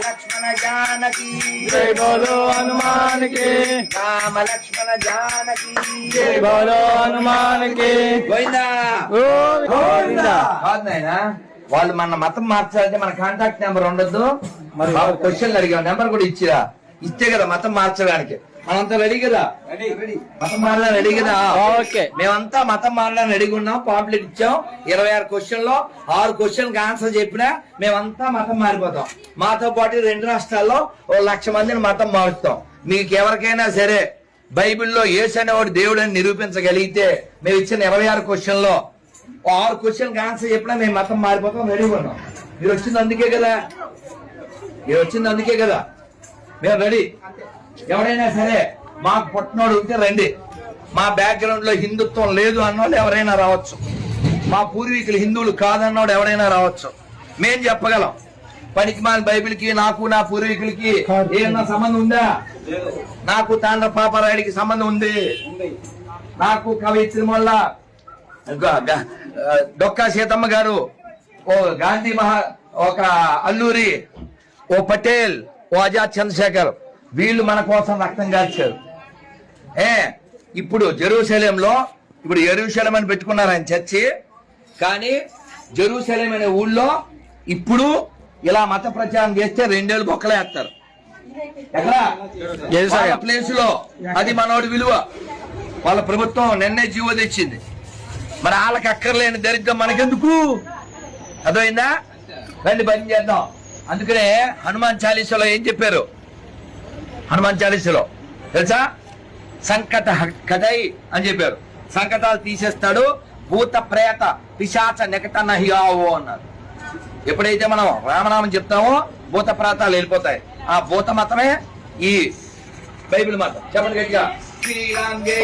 लक्ष्मण जानकी जय बोलो हनुमान के, राम लक्ष्मण जानकी जय बोलो हनुमान के। గోవిందా గోవిందా. కాదు నాయనా, వాళ్ళు మన మతం మార్చాలంటే మన కాంటాక్ట్ నెంబర్ ఉండొద్దు. మరి క్వశ్చన్లు అడిగాం, నెంబర్ కూడా ఇచ్చిరా, ఇస్తే కదా మతం మార్చడానికి. మనంతా రెడీ కదా, మతం మారడానికి రెడీ కదా. ఓకే, మేమంతా మతం మారడానికి రెడీగా ఉన్నాం. పాంప్లెట్ ఇచ్చాం, 26 క్వశ్చన్లో 6 క్వశ్చన్ అనేసర్ చెప్పినా మేమంతా మతం మారిపోతాం. మాతో పాటు 2 రాష్ట్రాల్లో 1,00,000 మందిని మతం మారుస్తాం. మీకు ఎవరికైనా సరే బైబిల్లో యేసు అనేవాడు దేవుడు అని నిరూపించగలిగితే మేము ఇచ్చిన 26 క్వశ్చన్లో 6 క్వశ్చన్ ఆన్సర్ చెప్పినా మేము మతం మారిపోతాం, రెడీగా ఉన్నాం. మీరు వచ్చింది అందుకే కదా, మేము రెడీ. ఎవరైనా సరే మాకు పుట్టినోడు ఉంటే రండి. మా బ్యాక్గ్రౌండ్ లో హిందుత్వం లేదు అన్నోళ్ళు ఎవరైనా రావచ్చు. మా పూర్వీకులు హిందువులు కాదన్నోడు ఎవరైనా రావచ్చు. మేం చెప్పగలం. పనికిమాల బైబిల్కి నాకు నా పూర్వీకులకి ఏమన్నా సంబంధం ఉందా? నాకు తాండ్ర పాపారాయుడికి సంబంధం ఉంది. నాకు కవిత్రి మొల్ల డొక్కా సీతమ్మ గారు, ఓ గాంధీ ఒక అల్లూరి, ఓ పటేల్, ఓ ఆజాద్ చంద్రశేఖర్, వీళ్ళు మన కోసం రక్తం కాల్చారు. ఇప్పుడు జెరూసలేంలో, ఇప్పుడు యెరూషలేం అని పెట్టుకున్నారు ఆయన చర్చి, కానీ జెరూసలేం అనే ఊళ్ళో ఇప్పుడు ఇలా మత ప్రచారం చేస్తే 2 ఏళ్ళు బొక్కలు వేస్తారు. ఎక్కడ ప్లేస్ లో అది మనోడి విలువ. వాళ్ళ ప్రభుత్వం నిన్నే జీవో తెచ్చింది. మరి వాళ్ళకి అక్కర్లేని దరిద్రం మనకెందుకు? అర్థమైందా? రండి బంద్ చేద్దాం. అందుకనే హనుమాన్ చాలీసాలో ఏం చెప్పారు? హనుమాన్ చాలీసాలో తెలుసా? సంకట కదై అని చెప్పారు. సంకటాలు తీసేస్తాడు, భూత ప్రేత పిశాచ నికట నహియావో అన్నారు. ఎప్పుడైతే మనం రామనామం చెప్తామో భూత ప్రేతాలు వెళ్ళిపోతాయి. ఆ భూత మతమే ఈ బైబిల్ మతం. చెప్పండి గట్టిగా, శ్రీరామ్ జై.